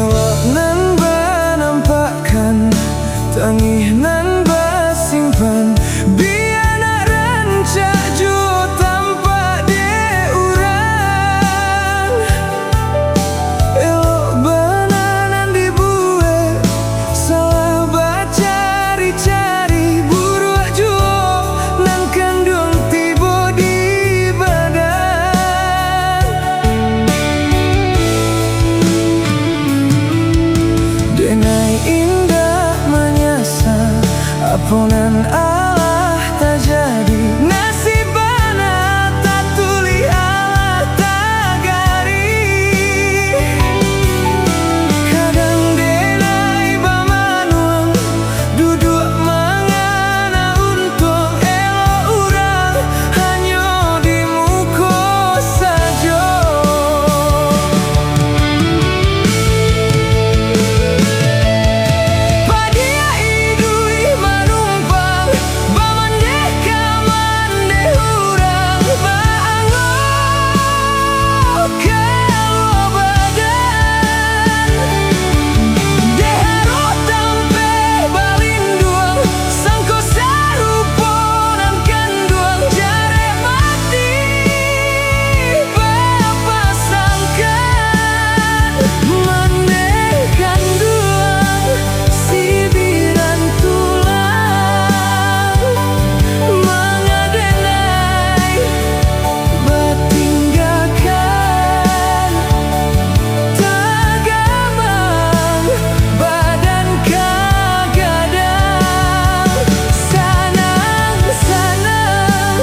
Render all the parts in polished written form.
awak nan menampakkan tangih nan bersimpan biar nak rancak ju tanpa dia urang. Elok benar nan dibuat salah bacari-cari buruak ju nan kandung tiba di badan. Denai indah menyasar apunan Allah tak jadi nasibana tak tuli Allah tak gari. Kadang denai bamanuang duduk mangana untung elok urang hanya di muka saja. Padia idui manumpang bamandeka mande urang baangok kalau badan. Deharo tampe balinduang sangko saruponan kanduang jare mati papasangkan mandekan duang sibiran tulang mengadenai batinggakan tagamang badan kagadang. Sanang-sanang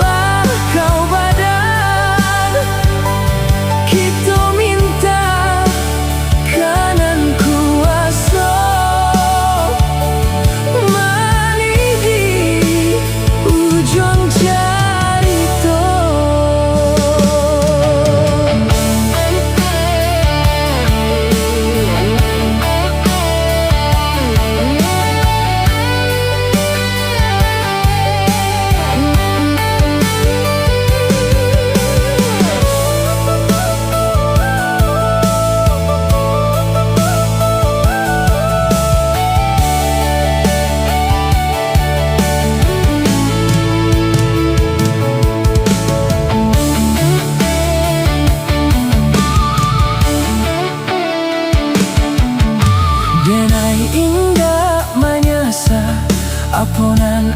lah kau badan kita minta kanan kuasa manidi ujung carito. Denai indah menyasar apunan